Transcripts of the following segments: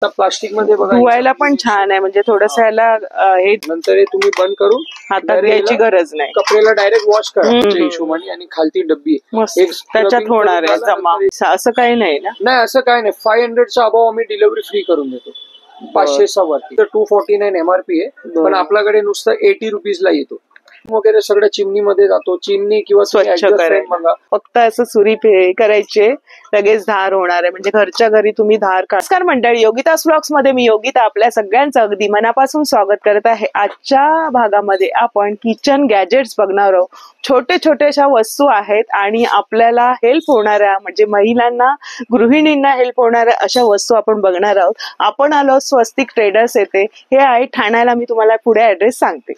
Plastic मध्ये बघा धुवायला पण छान आहे, म्हणजे थोडस याला हे नंतर हे तुम्ही बंद करून हातात घ्यायची गरज नाही, कपड्याला डायरेक्ट वॉश करा हिशोबाने. आणि खालती डब्बी त्याच्यात होणार आहे जमा, असं काही नाही ना? नाही असं काही नाही. 500च्या अबाव आम्ही डिलिव्हरी फ्री करून देतो. 500च्या वरती तर 249 MRP आहे, पण आपल्याकडे नुसतं 80 रुपीजला येतो वगैरे. सगळं चिमणीमध्ये जातो, चिमणी किंवा स्वच्छ करायला फक्त असं सुरी करायचे, लगेच धार होणार आहे, म्हणजे घरच्या घरी तुम्ही धार काढ. नमस्कार मंडळी, योगिताज व्लॉग्स मध्ये मी योगिता आपल्या सगळ्यांचं अगदी मनापासून स्वागत करत आहे. आजच्या भागामध्ये आपण किचन गॅजेट्स बघणार आहोत. छोटे छोट्याशा वस्तू आहेत आणि आपल्याला हेल्प होणाऱ्या, म्हणजे महिलांना, गृहिणींना हेल्प होणाऱ्या अशा वस्तू आपण बघणार आहोत. आपण आलो स्वस्तिक ट्रेडर्स येथे. हे आहे ठाण्याला. मी तुम्हाला पुढे ऍड्रेस सांगते.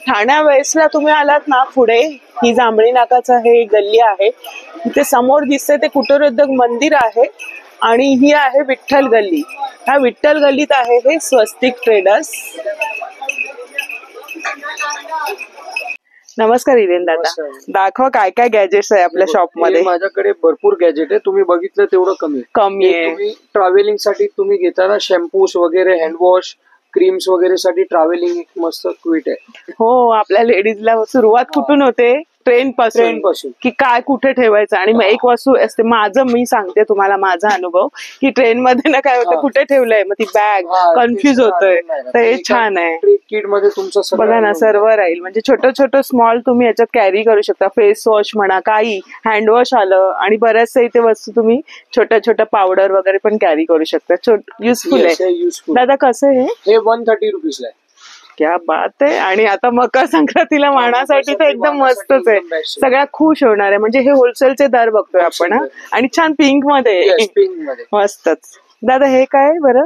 ठाण्या वेस्टला तुम्ही आलात ना, पुढे ही जांभळी नाकाचं हे गल्ली आहे. इथे समोर दिसते ते कुटीरोद्योग मंदिर आहे आणि ही आहे विठ्ठल गल्ली. ह्या विठ्ठल गल्लीत आहे हे स्वस्तिक ट्रेडर्स. नमस्कार हिरेन दादा, दाखवा काय काय गॅजेट्स आहे आपल्या शॉप मध्ये. माझ्याकडे भरपूर गॅजेट आहे, तुम्ही बघितलं तेवढं कमी आहे. तुम्ही ट्रॅव्हलिंग साठी तुम्ही घेताना शॅम्पूस वगैरे, हँडवॉश, क्रीम्स वगैरे साठी ट्रॅव्हलिंग एक मस्त क्विट आहे. हो, आपल्या लेडीजला सुरुवात कुठून होते? ट्रेन पासून की काय कुठे ठेवायचं. आणि मग एक वस्तू असते, मी सांगते तुम्हाला माझा अनुभव, की ट्रेन मध्ये ना काय होतं, कुठे ठेवलंय, मग ती बॅग कन्फ्युज होतोय. तर हे छान आहे, किट मध्ये तुमचं बघा ना सर्व राहील. म्हणजे छोटं छोटं स्मॉल तुम्ही याच्यात कॅरी करू शकता. फेस वॉश म्हणा, काही हँडवॉश आलं, आणि बऱ्याचशा इथे वस्तू तुम्ही छोट्या छोट्या पावडर वगैरे पण कॅरी करू शकता. युजफुल आहे. दादा कसं आहे हे? 130 रुपीजला आहे. क्या बात आहे. आणि आता मकर संक्रांतीला वाणासाठी तर एकदम मस्तच आहे, सगळ्या खुश होणार आहे. म्हणजे हे होलसेलचे दर बघतोय आपण. आणि छान पिंक मध्ये मस्तच. दादा हे काय बरं?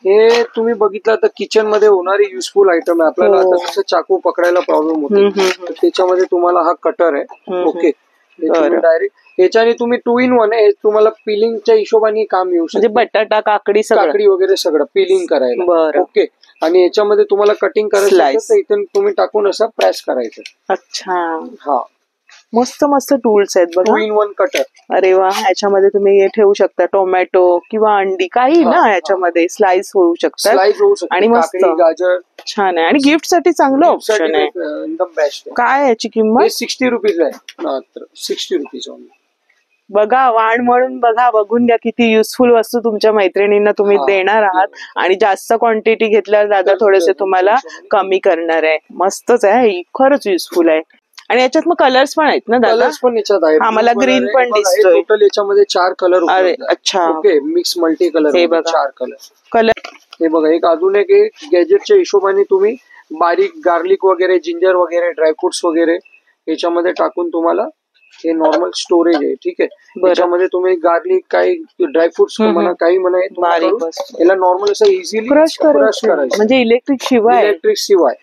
हे तुम्ही बघितलं तर किचन मध्ये होणारी युजफुल आयटम आहे. आपल्याला आता कसं चाकू पकडायला प्रॉब्लेम होतो, त्याच्यामध्ये तुम्हाला हा कटर आहे. ओके, डायरेक्ट याच्याने तुम्ही 2 in 1 आहे. तुम्हाला पिलिंगच्या हिशोबाने काम येऊ शकतं, म्हणजे बटाटा, काकडी वगैरे सगळं पिलिंग करायला. ओके, आणि याच्यामध्ये तुम्हाला कटिंग करायचं, इथून तुम्ही टाकून असं प्रेस करायचं. अच्छा, हा, मस्त मस्त टूल्स आहेत बघा. 2 in 1 कटर. अरे वा, ह्याच्यामध्ये तुम्ही हे ठेवू शकता, टोमॅटो किंवा अंडी, काही ना ह्याच्यामध्ये स्लाइस होऊ शकतात. आणि मस्त गाजर छान आहे. आणि गिफ्ट साठी चांगलं ऑप्शन आहे, एकदम बेस्ट. काय याची किंमत? 60 रुपीज आहे. 60 रुपीज. बघा, वाण म्हणून बघा, बघून घ्या किती युजफुल वस्तू तुमच्या मैत्रिणींना तुम्ही देणार आहात. आणि जास्त क्वांटिटी घेतल्यावर दादा थोडेसे तुम्हाला कमी करणार आहे. मस्तच आहे, खरंच युजफुल आहे. आणि याच्यात मग कलर्स पण आहेत ना दादा? कलर्स पण याच्यात आहेत. मला ग्रीन पण दिसतोय. टोटल याच्यामध्ये 4 कलर. अरे अच्छा, ओके, मिक्स मल्टी कलर. हे बघा 4 कलर. हे बघा, एक अजून एक गॅजेटच्या हिशोबाने तुम्ही बारीक गार्लिक वगैरे, जिंजर वगैरे, ड्रायफ्रुट्स वगैरे याच्यामध्ये टाकून तुम्हाला हे नॉर्मल स्टोरेज आहे. ठीक आहे, याच्यामध्ये तुम्ही गार्लिक, काही ड्रायफ्रुट्स म्हणा, काही म्हणा, याला नॉर्मल असं इझिली क्रश करायचं. म्हणजे इलेक्ट्रिक शिवाय.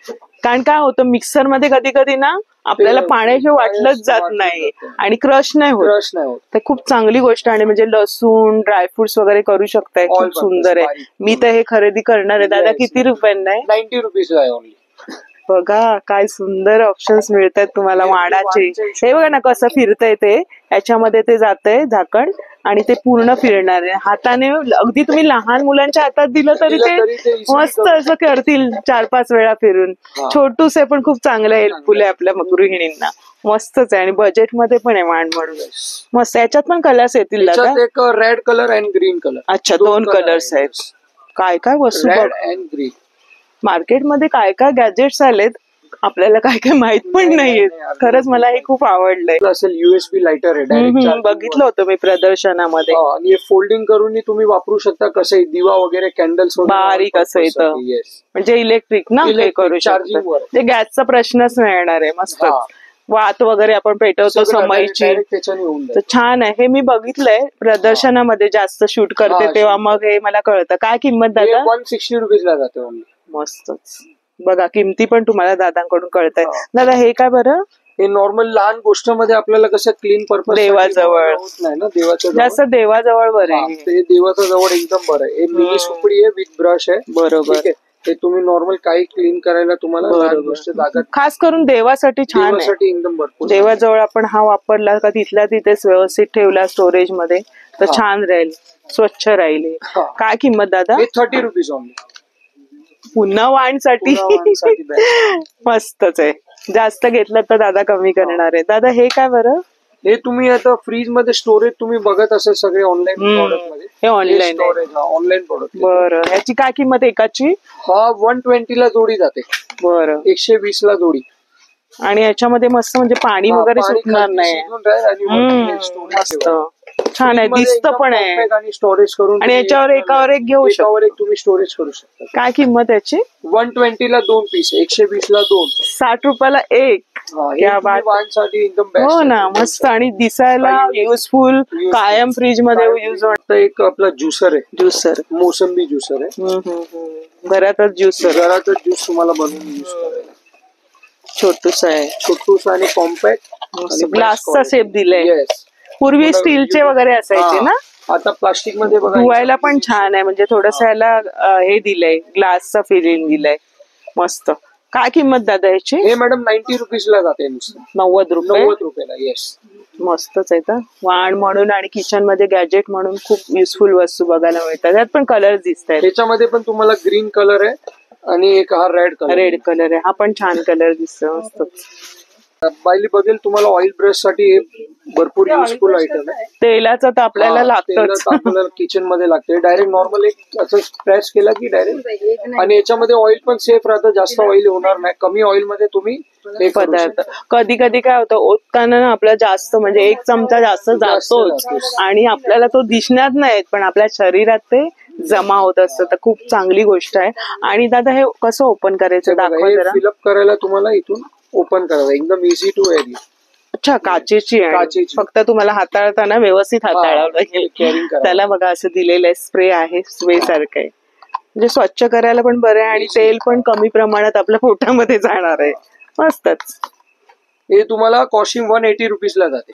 कारण काय होतं, मिक्सर मध्ये कधी कधी ना आपल्याला पाण्याशिवाय वाटलंच जात नाही आणि क्रश नाही होत. तर खूप चांगली गोष्ट आहे. म्हणजे लसूण, ड्रायफ्रुट्स वगैरे करू शकताय. खूप सुंदर आहे. मी तर हे खरेदी करणार आहे. दादा किती रुपयांना आहे? 90 रुपीज आहे ओनली. बघा काय सुंदर ऑप्शन्स मिळतात तुम्हाला वाणाचे. हे बघा ना कसं फिरतंय ते, याच्यामध्ये ते जातंय झाकण आणि ते पूर्ण फिरणार आहे. हाताने अगदी तुम्ही लहान मुलांच्या हातात दिलं तरी ते मस्त असं करतील 4-5 वेळा फिरून. छोटूस आहे पण खूप चांगलं हेल्पफुल आहे आपल्या गृहिणींना. मस्तच आहे आणि बजेट मध्ये पण आहे वाण म्हणून. मस्त. याच्यात पण कलर्स येतील दादा? एक रेड कलर आणि ग्रीन कलर. अच्छा, 2 कलर्स आहेत. काय काय वस्तू रेड अँड ग्रीन. मार्केटमध्ये काय काय गॅजेट्स आलेत, आपल्याला काय काय माहित पण नाहीये. खरंच मला हे खूप आवडलंय. असेल USB लायटर आहे, डायरेक्ट बघितलं होतं मी प्रदर्शनामध्ये. आणि फोल्डिंग करून तुम्ही वापरू शकता. कसं दिवा वगैरे, कॅन्डल्स बारीक असं येतं, म्हणजे इलेक्ट्रिक ना, हे करू शकता. ते गॅसचा प्रश्नच नाही येणार आहे. मस्त. वात वगैरे आपण पेटवतो समईची, तर छान आहे. हे मी बघितलंय प्रदर्शनामध्ये, जास्त शूट करते तेव्हा मग हे मला कळतं. काय किंमत दादा? 160 रुपीजला जाते. मस्तच. बघा, किमती पण तुम्हाला दादांकडून कळताय. दादा हे काय बरं? हे नॉर्मल लहान गोष्ट मध्ये आपल्याला कसं क्लीन पर्पज देवाजवळ नाही ना, देवाच्या जास्त देवाजवळ बरं आहे. ते देवाच्या जवळ एकदम बरं आहे. हे मिनी सुपडी आहे, विथ ब्रश आहे. बरोबर. ते तुम्ही नॉर्मल काही क्लीन करायला तुम्हाला लहान गोष्ट जागा खास करून देवासाठी छान आहे. देवासाठी एकदम भरपूर देवाजवळ आपण हा वापरला का तिथल्या तिथेच व्यवस्थित ठेवला स्टोरेज मध्ये तर छान राहील, स्वच्छ राहील. हा. काय किंमत दादा? हे 30 रुपीज ऑनली. पुन्हा वाणसाठी मस्तच आहे. जास्त घेतलं तर दादा कमी करणार आहे. दादा हे काय बरं? हे तुम्ही आता फ्रीज मध्ये स्टोरेज तुम्ही बघत असाल सगळे ऑनलाईन प्रोडक्ट मध्ये. हे ऑनलाईन स्टोरेज ऑनलाईन प्रोडक्ट. बरं, ह्याची काय किंमत एकाची? हा 120 ला जोडी जाते. बरं, 120 ला जोडी. आणि याच्यामध्ये मस्त म्हणजे पाणी वगैरे सुटणार नाही. मस्त छान आहे, दिसत पण आहे. आणि स्टोरेज करून आणि याच्यावर एकावर एक घेऊ शकतो. एकावर एक तुम्ही स्टोरेज करू शकता. काय किंमत याची? 120 ला 2 पीस, 120 ला 2, 60 रुपयाला एक. क्या बात. वाणसाठी एकदम बेस्ट. हो ना, मस्त आणि दिसायला युजफुल, कायम फ्रीज मध्ये यूज वाटतं. एक आपला ज्युसर आहे, ज्युसर, मोसंबी ज्युसर आहे. घरातच ज्युसर, घरातच ज्यूस तुम्हाला बनवून यूज करायला. छोटूस आहे, छोटूस आणि कॉम्पॅक्ट. ग्लासचा शेप दिलाय. येस. पूर्वी स्टीलचे वगैरे असायचे ना, आता प्लास्टिक मध्ये बघा. धुवायला पण छान आहे, म्हणजे थोडस याला हे दिलंय, ग्लासचा फिलिंग दिलाय. मस्त. काय किंमत दादा याची? हे मॅडम 90 रुपीज ला जाते नुसतं. 90 रुपये. 90 रुपयाला. येस. मस्तच आहे. तर वाण म्हणून आणि किचन मध्ये गॅजेट म्हणून खूप युजफुल वस्तू बघायला मिळतात. त्यात पण कलर दिसत आहेत. त्याच्यामध्ये पण तुम्हाला ग्रीन कलर आहे आणि एक हा रेड कलर आहे. हा पण छान कलर दिसतो. मस्तच. बायली बघेल तुम्हाला ऑइल ब्रश साठी हे भरपूर युजफुल आयटम आहे. तेलाचं तर आपल्याला लागतंच. आपल्याला किचन मध्ये लागते. डायरेक्ट नॉर्मल एक असं प्रेस केला की डायरेक्ट. आणि याच्यामध्ये ऑइल पण सेफ राहतं, जास्त ऑइल होणार नाही. कमी ऑइल मध्ये तुम्ही हे पदार्थ. कधी कधी काय होतं, ओतताना ना आपला जास्त म्हणजे एक चमचा जास्त जातोच आणि आपल्याला तो दिसणार नाही, पण आपल्या शरीरात ते जमा होत असतं. तर खूप चांगली गोष्ट आहे. आणि दादा हे कसं ओपन करायचं दाखवा जरा. फिलअप करायला तुम्हाला इथून ओपन करायचं, एकदम इझी टू एअर. अच्छा, काचेची आहे. फक्त तुम्हाला हाताळताना व्यवस्थित हाताळावं लागेल. त्याला बघा असं दिलेलं आहे, स्प्रे आहे, स्प्रे सारखं आहे. म्हणजे स्वच्छ करायला पण बरं आहे आणि तेल पण कमी प्रमाणात आपल्या पोटामध्ये जाणार आहे. मस्तच. हे तुम्हाला कॉस्टिंग 180 रुपीज ला जाते.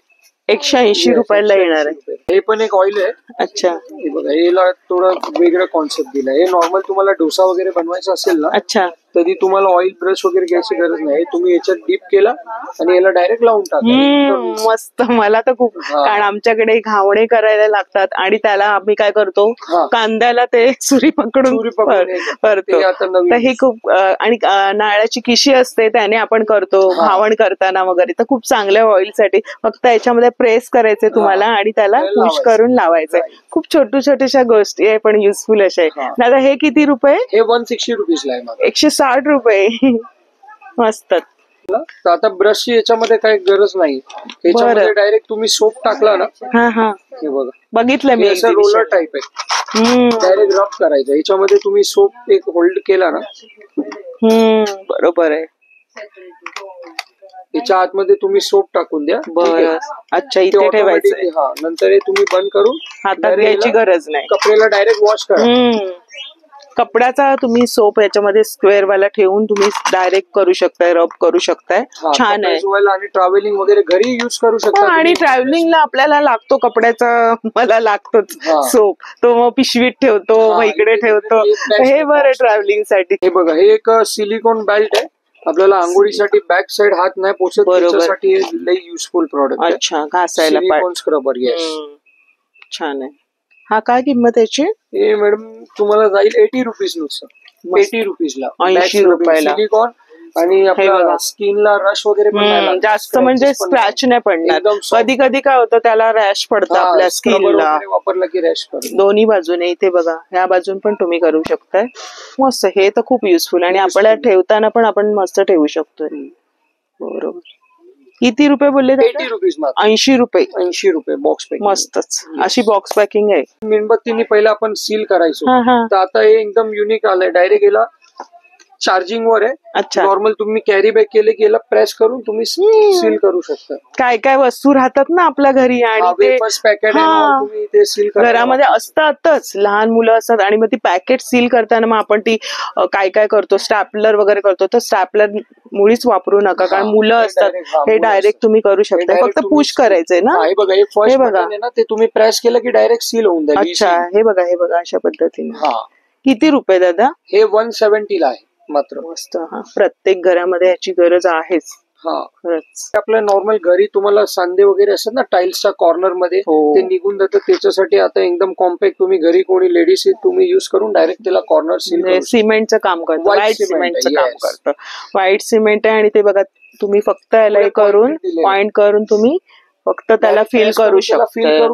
180 रुपयाला येणार आहे. हे पण एक ऑइल आहे. अच्छा. हे बघा, याला थोडं वेगळं कॉन्सेप्ट दिलाय. हे नॉर्मल तुम्हाला डोसा वगैरे बनवायचा असेल ना, अच्छा, तरी तुम्हाला ऑइल ब्रश वगैरे घ्यायची गरज नाही. तुम्ही याच्यात डीप केला आणि याला डायरेक्ट लावून टाका. मस्त. मला तर खूप, कारण आमच्याकडे घावणे करायला लागतात आणि त्याला आम्ही काय करतो, कांद्याला ते सुरी पकडून करतो. तर हे खूप, आणि नारळाची किशी असते त्याने आपण करतो घावण करताना वगैरे. तर खूप चांगल्या ऑइल साठी फक्त याच्यामध्ये प्रेस करायचे तुम्हाला आणि त्याला पुश करून लावायचंय. खूप छोट्या गोष्टी आहे पण युजफुल अशा आहे. दादा हे किती रुपये? हे 160 रुपीजला आहे. 160 रुपये. मस्त. आता ब्रशची याच्यामध्ये काही गरज नाही. याच्यामध्ये डायरेक्ट तुम्ही सोप टाकला ना. हे बघा, बघितलं मी. असं रोलर टाईप आहे. डायरेक्ट रब करायचं. याच्यामध्ये तुम्ही सोप एक होल्ड केला ना. बरोबर आहे. याच्या आतमध्ये तुम्ही सोप टाकून द्या. बरं. अच्छा, इथे ठेवायचं. हा, नंतर हे तुम्ही बंद करून हातात घ्यायची गरज नाही. कपड्याला डायरेक्ट वॉश करा. कपड्याचा तुम्ही सोप याच्यामध्ये स्क्वेअर वाला ठेवून तुम्ही डायरेक्ट करू शकताय, रब करू शकताय. छान आहे. आणि ट्रॅव्हलिंग वगैरे घरी युज करू शकता. आणि ट्रॅव्हलिंगला आपल्याला लागतो कपड्याचा, मला लागतोच सोप. तो मग पिशवीत ठेवतो, मग इकडे ठेवतो. हे बरं ट्रॅव्हलिंग साठी. हे बघा, हे एक सिलिकॉन बेल्ट आहे. आपल्याला आंघोळीसाठी बॅक साइड हात नाही पोचत, त्याच्यासाठी लई युजफुल प्रॉडक्ट. अच्छा, घासायला सिलिकॉन स्क्रबर. येस, छान आहे. हा काय किंमत याची? हे मॅडम तुम्हाला जाईल 80 रुपीज नुसतं. 80 रुपीजला 80 रुपयाला सिलिकॉन. आणि आपल्या स्किनला रश वगैरे पण जास्त म्हणजे स्क्रॅच नाही पडणार. कधी कधी काय होतं, त्याला रॅश पडतं आपल्या स्किनला. वापरला की रॅश पडतं दोन्ही बाजूने. इथे बघा, ह्या बाजून पण तुम्ही करू शकताय. मस्त. हे तर खूप युजफुल आणि आपल्याला ठेवताना पण आपण मस्त ठेवू शकतोय. बरोबर. किती रुपये बोलले? 80 रुपीज. 80 रुपये. 80 रुपये बॉक्स पॅकिंग. मस्तच. अशी बॉक्स पॅकिंग आहे. मेणबत्तीने पहिला आपण सील करायचो, तर आता हे एकदम युनिक आलंय. डायरेक्ट याला चार्जिंग वर आहे. अच्छा. नॉर्मल तुम्ही कॅरी बॅग केले की याला प्रेस करून तुम्ही सील करू शकता. काय काय वस्तू राहतात ना आपल्या घरी आणि ते घरामध्ये असतातच. लहान मुलं असतात आणि मग ती पॅकेट सील करताना मग आपण ती काय काय करतो, स्टॅपलर वगैरे करतो. तर स्टॅपलर मुळीच वापरू नका, कारण मुलं असतात. हे डायरेक्ट तुम्ही करू शकता. फक्त पुश करायचंय ना. हे बघा, ते तुम्ही प्रेस केलं की डायरेक्ट सील होऊन जाईल. अच्छा, हे बघा अशा पद्धतीने. किती रुपये दादा? हे 170 ला आहे मात्र. मस्त. हा, प्रत्येक घरामध्ये याची गरज आहेच. हा, खरंच. आपल्या नॉर्मल घरी तुम्हाला सांधे वगैरे असतात ना टाइल्सच्या कॉर्नर मध्ये, हो. ते निघून जातं. त्याच्यासाठी आता एकदम कॉम्पॅक्ट, तुम्ही घरी कोणी लेडीज तुम्ही युज करून डायरेक्ट त्याला कॉर्नर सील करू. सिमेंटचं काम करतं, White व्हाईट cement सिमेंटचं आहे, काम yes. करतं. व्हाईट सिमेंट आहे आणि ते बघा तुम्ही फक्त याला हे करून पॉइंट करून तुम्ही फक्त त्याला फील करू शकता.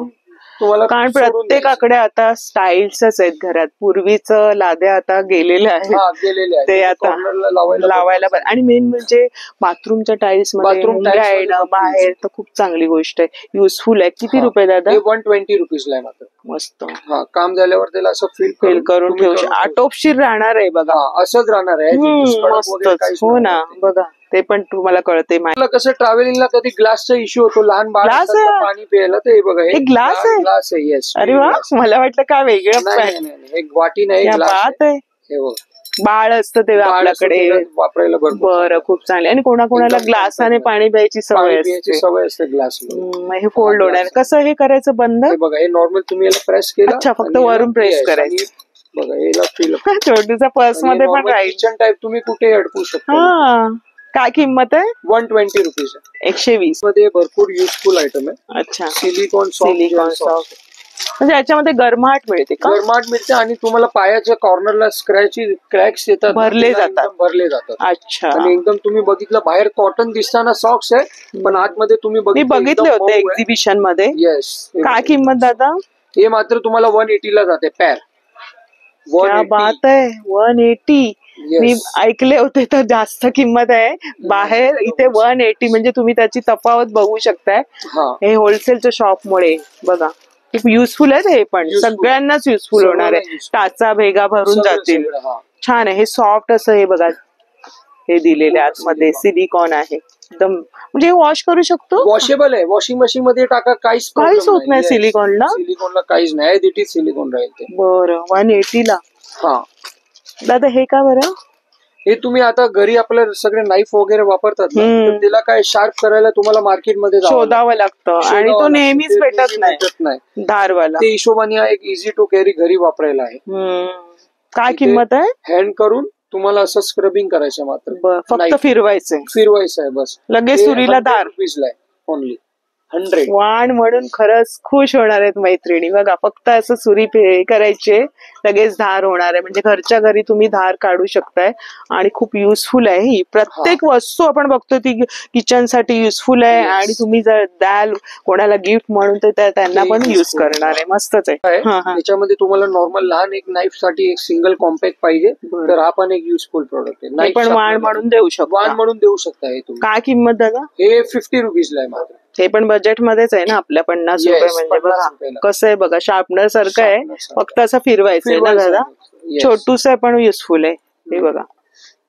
तुम्हाला कारण सोडून द्यायचं. प्रत्येकाकडे आता स्टाईल्सच आहेत घरात. पूर्वीच लाद्या आता गेलेल्या आहेत, हा, गेलेले आहे. ते आता कॉर्नरला लावायला आणि मेन म्हणजे बाथरूमच्या टाइल्स मध्ये Bathroom मुंग्या tiles मध्ये येणं बाहेर तर खूप चांगली गोष्ट आहे, युजफुल आहे. किती हा. रुपये दादा? हे 120 रुपीजला आहे मात्र. मस्त. हा, काम झाल्यावर त्याला असं फील करून ठेवू शकतो. आटोपशीर राहणार आहे बघा. हा, असंच राहणार आहे. मस्तच. हो ना, बघा ते पण तुम्हाला कळते. मला कसं ट्रॅव्हलिंगला कधी ग्लासचा इश्यू होतो, लहान बाळ Glass असतात तर आहे? पाणी प्यायला, तर हे बघा हे glass आहे? ग्लास आहे. येस. अरे वा, मला वाटलं काय वेगळं. नाही, एक वाटी नाही, क्या ग्लास बात आहे. हे बघ, बाळ असतं तेव्हा बाळ असतं आपल्याकडे त्याला वापरायला भरपूर बरं, खूप चांगले. आणि कोणाकोणाला एकदम ग्लासाने comfortable. पाणी प्यायची पाणी सवय पिण्याची असते. सवय असते ग्लास. मग हे फोल्ड होणार. कसं हे करायचं बंद? हे बघा, हे नॉर्मल तुम्ही याला प्रेस केलं. अच्छा, फक्त वरून press करायचं. बघा, याला फील छोटूचा पर्स मध्ये पण राहील. किचन टाईप तुम्ही कुठे अडकू शकता. हा, काय किंमत आहे? 120 रुपीज आहे. 120 मध्ये भरपूर युजफुल आयटम आहे. अच्छा, सिलिकॉन सॉफ्ट. म्हणजे याच्यामध्ये गरमाट मिळते का? गरमाट मिळते आणि तुम्हाला पायाच्या कॉर्नरला क्रॅक्स येतात, भरले त्याला जातात. एकदम भरले जातात. अच्छा. आणि एकदम तुम्ही बघितलं, बाहेर कॉटन दिसताना सॉक्स आहे, पण आतमध्ये तुम्ही मी बघितले होते एक्झिबिशन मध्ये. येस. काय किंमत दादा? हे मात्र तुम्हाला 180 ला जाते पॅर. क्या बात आहे, 180. मी ऐकले होते तर जास्त किंमत आहे बाहेर. इथे 180 म्हणजे तुम्ही त्याची तफावत बघू शकताय. हे होलसेलच्या शॉप मुळे बघा खूप युजफुल आहे. हे पण सगळ्यांनाच युजफुल होणार आहे. टाचा भेगा भरून जातील. छान आहे. हे सॉफ्ट असं हे बघा, हे दिलेले आतमध्ये सिलिकॉन आहे एकदम. म्हणजे वॉश करू शकतो, वॉशेबल आहे. वॉशिंग मशीन मध्ये टाका, काहीच होत नाही. सिलिकॉनला काहीच नाही. ऍज इट इज सिलिकॉन राहील ते. बरं, 180 ला. हा दादा हे का बरं? हे तुम्ही आता घरी आपल्या सगळे नाईफ वगैरे वापरतात ना, तर त्याला काय शार्प करायला तुम्हाला मार्केटमध्ये शोधावं लागतं आणि तो नेहमीच भेटत नाही धारवाला. ते हिशोबाने हा एक इझी टू कॅरी घरी वापरायला आहे. काय किंमत आहे? हँड करून तुम्हाला असं स्क्रबिंग करायचं मात्र, फक्त फिरवायचं आहे बस. लगेच सुरीला धार. रुपीजला आहे ओनली 100. वाण म्हणून खरंच खुश होणार आहेत मैत्रिणी. बघा, फक्त असं सुरी करायचे, लगेच धार होणार आहे. म्हणजे घरच्या घरी तुम्ही धार काढू शकताय आणि खूप युजफुल आहे. ही प्रत्येक वस्तू आपण बघतो ती किचन साठी युजफुल आहे. आणि तुम्ही जर द्याल कोणाला गिफ्ट म्हणून तर त्यांना पण युज करणार आहे. मस्तच आहे. त्याच्यामध्ये तुम्हाला नॉर्मल लहान एक नाईफ साठी एक सिंगल कॉम्पॅक्ट पाहिजे, तर हा पण एक युजफुल प्रोडक्ट आहे. पण वाण म्हणून देऊ शकतो. वाण म्हणून देऊ शकता. हे तुम्ही काय किंमत दादा? हे 50 रुपीजला आहे मात्र. हे पण बजेट मध्येच आहे ना आपल्या. 50 रुपये म्हणजे बघा कसं आहे. बघा, शार्पनर सारखं आहे, फक्त असं फिरवायचंय ना दादा. छोटूस आहे पण युजफुल आहे. हे बघा,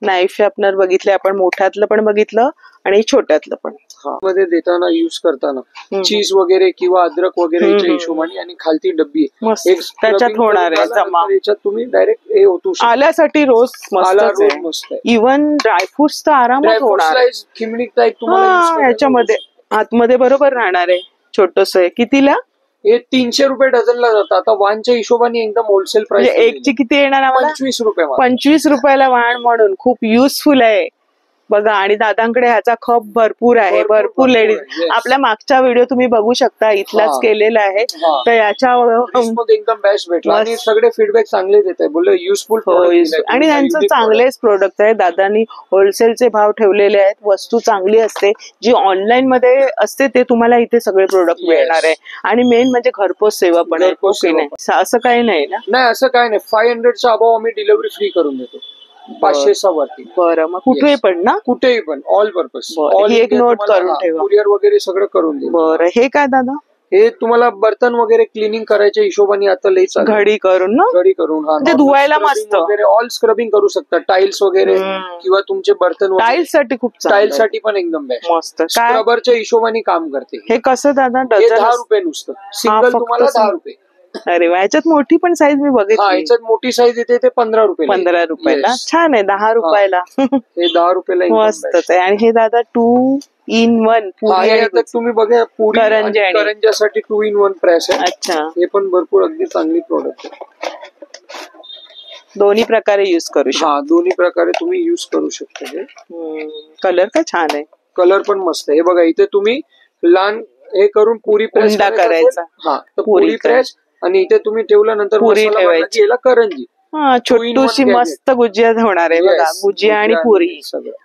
नाईफ शार्पनर बघितले आपण, मोठ्यातलं पण बघितलं आणि छोट्यातलं पण. मध्ये देताना युज करताना चीज वगैरे किंवा अद्रक वगैरेच्या हिशोबाने. आणि खालती डब्बी त्याच्यात होणार आहे जमा. याच्यात तुम्ही डायरेक्ट हे होतो आल्यासाठी रोज मस्त. इव्हन ड्रायफ्रुट्स तर आरामात होणार. खिमणीक टाईप तुम्हाला याच्यामध्ये आतमध्ये बरोबर राहणार आहे. छोटस आहे. कितीला? हे 300 रुपये डझनला जातं. आता वाणच्या हिशोबाने एकदम होलसेल प्राइस. एकची किती येणार आम्हाला? 25 रुपये. 25 रुपयाला वाण म्हणून खूप युजफुल आहे. बघा, आणि दादांकडे ह्याचा खप भरपूर आहे. भरपूर लेडीज. आपल्या मागचा व्हिडिओ तुम्ही बघू शकता, इथलाच केलेला आहे. तर याच्या एकदम बेस्ट भेटला आणि सगळे फीडबॅक चांगले देत आहे. बोलले युजफुल. आणि त्यांचं चांगलेच प्रोडक्ट आहे. दादांनी होलसेलचे भाव ठेवलेले आहेत. वस्तू चांगली असते. जी ऑनलाईन मध्ये असते ते तुम्हाला इथे सगळे प्रोडक्ट मिळणार आहे. आणि मेन म्हणजे घरपोच सेवा पण आहे. असं काही नाही ना? नाही, असं काही नाही. 500च्या अबाव आम्ही डिलिव्हरी फ्री करून देतो. 500च्या वरती. बरं, मग कुठेही पण ना? कुठेही पण, ऑल पर्पज. एक नोट करून ठेवा. कुरिअर वगैरे सगळं करून दे. बरं, हे काय दादा? हे तुम्हाला बर्तन वगैरे क्लिनिंग करायच्या हिशोबाने आता लई चालू. घडी करून ना? घडी करून. म्हणजे धुवायला मस्त वगैरे ऑल स्क्रबिंग करू शकता. टाइल्स वगैरे किंवा तुमचे बर्तन. टाइल्स साठी खूप टाइल्स साठी पण एकदम बेस्ट. मस्त. स्क्रबरच्या हिशोबाने काम करते. हे कसं दादा? 10 रुपये नुसतं. सिंगल तुम्हाला 10 रुपये. अरे वा, याच्यात मोठी पण साईज मी बघितली. याच्यात मोठी साईज येते ते 15 रुपये. 15 रुपयाला. छान आहे. 10 रुपयाला. हे 10 रुपयाला मस्तच आहे. आणि हे दादा 2 in 1 तुम्ही बघा, पुरी करंजासाठी 2 in 1 प्रेस आहे. अच्छा, हे पण भरपूर अगदी चांगली प्रोडक्ट आहे. दोन्ही प्रकारे युज करू शकतो. हा, दोन्ही प्रकारे तुम्ही युज करू शकता. हे कलर काय छान आहे. कलर पण मस्त आहे. हे बघा, इथे तुम्ही लहान हे करून पुरी प्रेस उंडा करायचा. हा, तर पुरी प्रेस आणि इथे तुम्ही ठेवल्यानंतर पुरी मसाला बनला की याला करंजी. हा, छोटूशी मस्त गुजिया होणार आहे बघा. गुजिया आणि पुरी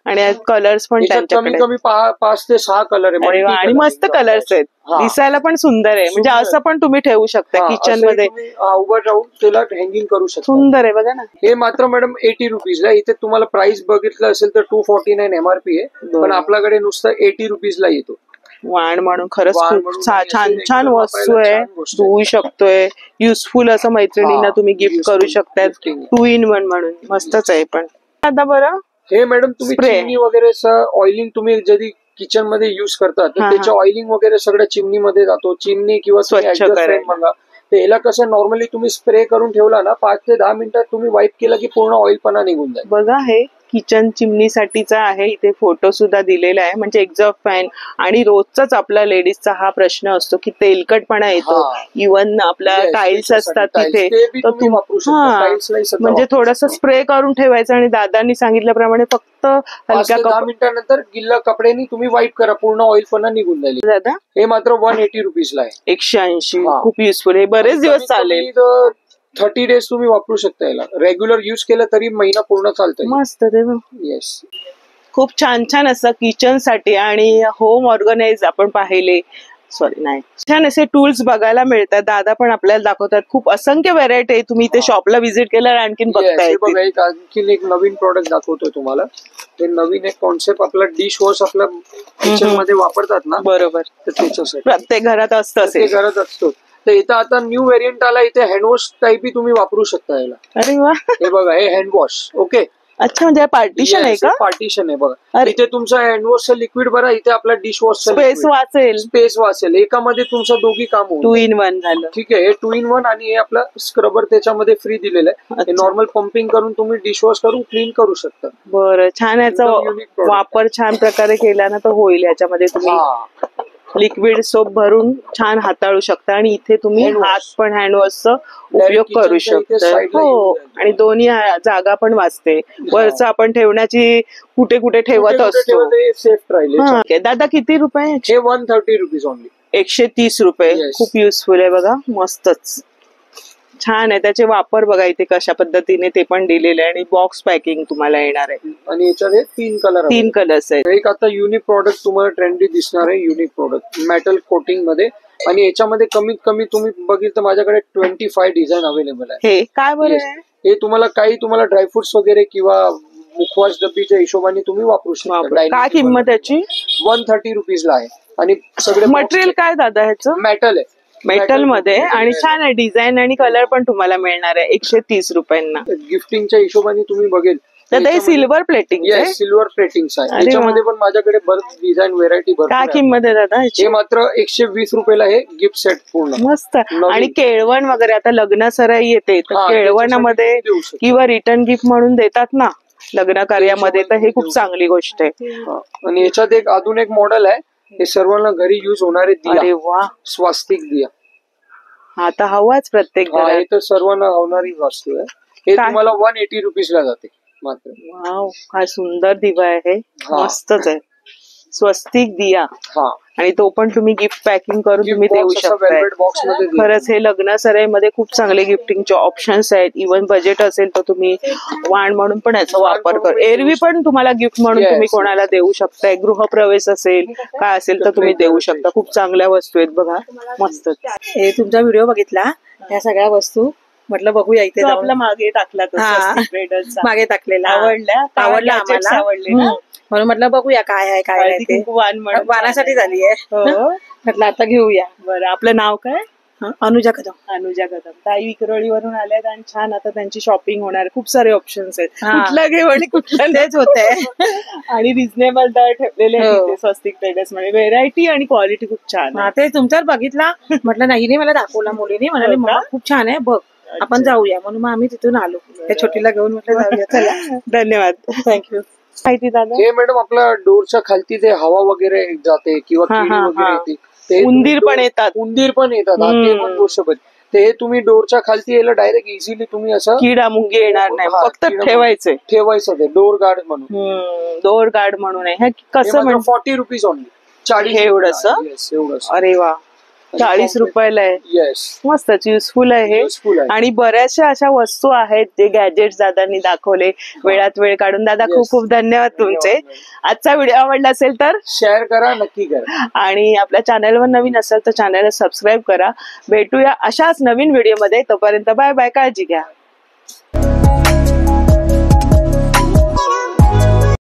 आणि कलर्स पण कमी त्यांच्याकडे कमी 5 ते 6 कलर आहे. अरे वा, आणि मस्त कलर्स आहेत. दिसायला पण सुंदर आहे. म्हणजे असं पण तुम्ही ठेवू शकता किचन मध्ये. उभं राहून त्याला हँगिंग करू शकता. सुंदर आहे बघा ना. हे मात्र मॅडम 80 रुपीजला. इथे तुम्हाला प्राइस बघितलं असेल तर 249 MRP आहे, पण आपल्याकडे नुसतं 80 रुपीजला येतो. वाण म्हणून खरंच खूप छान छान वस्तू आहे. धुवू शकतोय, युजफुल असं मैत्रिणींना तुम्ही गिफ्ट करू शकता. 2 in 1 म्हणून मस्तच आहे. पण आता बरं हे मॅडम तुम्ही चिमणी वगैरे ऑइलिंग तुम्ही जरी किचन मध्ये युज करतात तर त्याच्या ऑइलिंग वगैरे सगळं चिमणीमध्ये जातो. चिमणी किंवा स्वच्छ बघा, तर याला कसं नॉर्मली तुम्ही स्प्रे करून ठेवला ना, 5 ते 10 मिनिटात तुम्ही वाईप केला की पूर्ण ऑइलपणा निघून जाईल. बघा, हे किचन चिमणीसाठीचा आहे. इथे फोटो सुद्धा दिलेला आहे. म्हणजे एक्झॉस्ट फॅन. आणि रोजचाच आपला लेडीजचा हा प्रश्न असतो की तेलकटपणा येतो. इव्हन आपल्या टाइल्स असतात तिथे, म्हणजे थोडस स्प्रे करून ठेवायचं. आणि दादांनी सांगितल्याप्रमाणे फक्त हलक्या 10 मिनिटानंतर गिल्ला कपड्यानी तुम्ही वाईप करा, पूर्ण ऑइलपणा निघून जाईल. दादा हे मात्र 180 रुपीजला आहे. 180. खूप युजफुल आहे. बरेच दिवस चालेल. 30 डेज तुम्ही वापरू शकता. याला रेग्युलर युज केलं तरी महिना पूर्ण चालतं. मस्त. येस, खूप छान छान असं किचन साठी आणि होम ऑर्गनाइज आपण पाहिले. छान असे टूल्स बघायला मिळतात. दादा पण आपल्याला दाखवतात. खूप असंख्य व्हरायटी आहे. तुम्ही इथे शॉपला व्हिजिट केल्यावर आणखीन बघता येईल. आणखीन एक नवीन प्रॉडक्ट दाखवतोय तुम्हाला. ते नवीन एक कॉन्सेप्ट आपला डिश वॉश आपल्या किचन मध्ये वापरतात ना, बरोबर, तर त्याच्यासाठी प्रत्येक घरात असतं. ते घरात असतो. तर इथं आता न्यू व्हेरियंट आला. इथे हँडवॉश टाईपही तुम्ही वापरू शकता याला. अरे वा, हे बघा, हे हँडवॉश. ओके, अच्छा, म्हणजे पार्टिशन आहे का? पार्टिशन आहे बघा. इथे तुमचं हँडवॉशचं लिक्विड भरा, इथे आपला डिशवॉश स्पेस वाचेल. एकामध्ये तुमचं दोघी काम होईल. 2 in 1 झालं. ठीक आहे, हे 2 in 1 आणि हे आपलं स्क्रबर त्याच्यामध्ये फ्री दिलेलं आहे. हे नॉर्मल पंपिंग करून तुम्ही डिशवॉश करून क्लीन करू शकता. बरं, छान. याचा वापर छान प्रकारे केला ना तर होईल. याच्यामध्ये तुम्ही लिक्विड सोप भरून छान हाताळू शकता. आणि इथे तुम्ही हात पण हँडवॉशचा उपयोग करू शकता. हो, आणि दोन्ही जागा पण वाचते. वरचं आपण ठेवण्याची कुठे कुठे ठेवत असतो. सेफ राहील. दादा किती रुपये? हे 130 रुपीज ओनली. 130 रुपये. खूप युजफुल आहे बघा, मस्तच छान आहे. त्याचे वापर बघा इथे कशा पद्धतीने ते पण दिलेले आहे. आणि बॉक्स पॅकिंग तुम्हाला येणार आहे. आणि याच्यात 3 कलर्स आहेत. एक आता युनिक प्रॉडक्ट तुम्हाला ट्रेंडी दिसणार आहे. युनिक प्रॉडक्ट मेटल कोटिंग मध्ये. आणि याच्यामध्ये कमीत कमी तुम्ही बघितलं माझ्याकडे 25 डिझाईन अवेलेबल आहे. हे काय बरं आहे? हे तुम्हाला ड्रायफ्रुट्स वगैरे किंवा मुखवास डब्बीच्या हिशोबाने तुम्ही वापरू शकता. काय किंमत त्याची? 130 रुपीजला आहे. आणि सगळे मटेरियल काय दादा ह्याचं? मेटल आहे. मेटल मध्ये. आणि छान आहे डिझाईन आणि कलर पण तुम्हाला मिळणार आहे 130 रुपयांना. गिफ्टिंगच्या हिशोबाने तुम्ही बघेल. तर सिल्वर प्लेटिंग. सिल्वर प्लेटिंग आहे. याच्यामध्ये पण माझ्याकडे बरेच डिझाईन व्हेरायटी भरपूर. काय किंमत आहे दादा? हे मात्र 120 रुपयाला हे गिफ्ट सेट पूर्ण मस्त. आणि केळवण वगैरे आता लग्न सराई येते तर केळवणामध्ये किंवा रिटर्न गिफ्ट म्हणून देतात ना लग्न कार्यामध्ये, तर हे खूप चांगली गोष्ट आहे. आणि याच्यात अजून एक मॉडेल आहे. हे सर्वांना घरी युज होणारे दिया. अरे वा, स्वास्तिक दिया. आता हवाच प्रत्येक घरात. हे तर सर्वांना होणारी वस्तू आहे. हे तुम्हाला 180 रुपीजला जाते मात्र. वाव, काय सुंदर दिवा आहे. मस्तच आहे. स्वस्तिक दिया. आणि तो पण तुम्ही गिफ्ट पॅकिंग करून तुम्ही देऊ शकता. खरंच हे लग्न सराईमध्ये खूप चांगले गिफ्टिंगचे ऑप्शन्स आहेत. इव्हन बजेट असेल तर तुम्ही वाण म्हणून पण याचा वापर कर. एरवी पण तुम्हाला गिफ्ट म्हणून तुम्ही कोणाला देऊ शकताय. गृहप्रवेश असेल काय असेल तर तुम्ही देऊ शकता. खूप चांगल्या वस्तू आहेत बघा, मस्त. हे तुमचा व्हिडिओ बघितला, या सगळ्या वस्तू म्हटलं बघूया इथे आपला मागे टाकला, मागे टाकलेला. आवडला आम्हाला, आवडले म्हणून म्हटलं बघूया काय आहे काय आहे. वाणासाठी झाली आहे. म्हटलं आता घेऊया. बरं, आपलं नाव काय? अनुजा कदम. अनुजा कदम. ताई विक्रोळीवरून आल्यात आणि छान आता त्यांची शॉपिंग होणार. खूप सारे ऑप्शन्स आहेत. कुठलं घेऊ आणि कुठलं तेच होतंय. आणि रिझनेबल दर ठेवलेले आहेत स्वस्तिक ट्रेडर्स मध्ये. व्हेरायटी आणि क्वालिटी खूप छान. ते तुमच्यावर बघितला, म्हटलं नाही मला दाखवला मुलीने. म्हणाले खूप छान आहे बघ, आपण जाऊया. म्हणून मग आम्ही तिथून आलो. त्या छोटीला घेऊन म्हटलं जाऊया. चला, धन्यवाद. थँक्यू. माहिती दादा? हे मॅडम आपला डोरच्या खालती ते हवा वगैरे जाते किंवा किडी वगैरे येते. उंदीर पण येतात. ते पण गोष्ट बरी. ते हे तुम्ही डोरच्या खालती यायला डायरेक्ट इझिली तुम्ही असं किडा मुंगी येणार नाही, हा, फक्त किडा- ठेवायचे. ठेवायचं ते डोर गार्ड म्हणून. डोअर गार्ड म्हणून आहे. हे कसं म्हणजे 40 रुपीज ओनली. 40 हे एवढंसं? येस एवढंच. अरे वा, 40 रुपयाला आहे. येस मस्तच युजफुल आहे हे. युजफुल आहे. आणि बऱ्याचशा अशा वस्तू आहेत जे गॅजेट्स दादांनी दाखवले वेळात वेळ काढून. दादा Yes. खूप खूप धन्यवाद तुमचे. आजचा व्हिडिओ आवडला असेल तर शेअर करा, नक्की करा. आणि आपल्या चॅनलवर नवीन असेल तर चॅनलला सबस्क्राईब करा. भेटूया अशाच नवीन व्हिडिओमध्ये. तोपर्यंत बाय बाय, काळजी घ्या.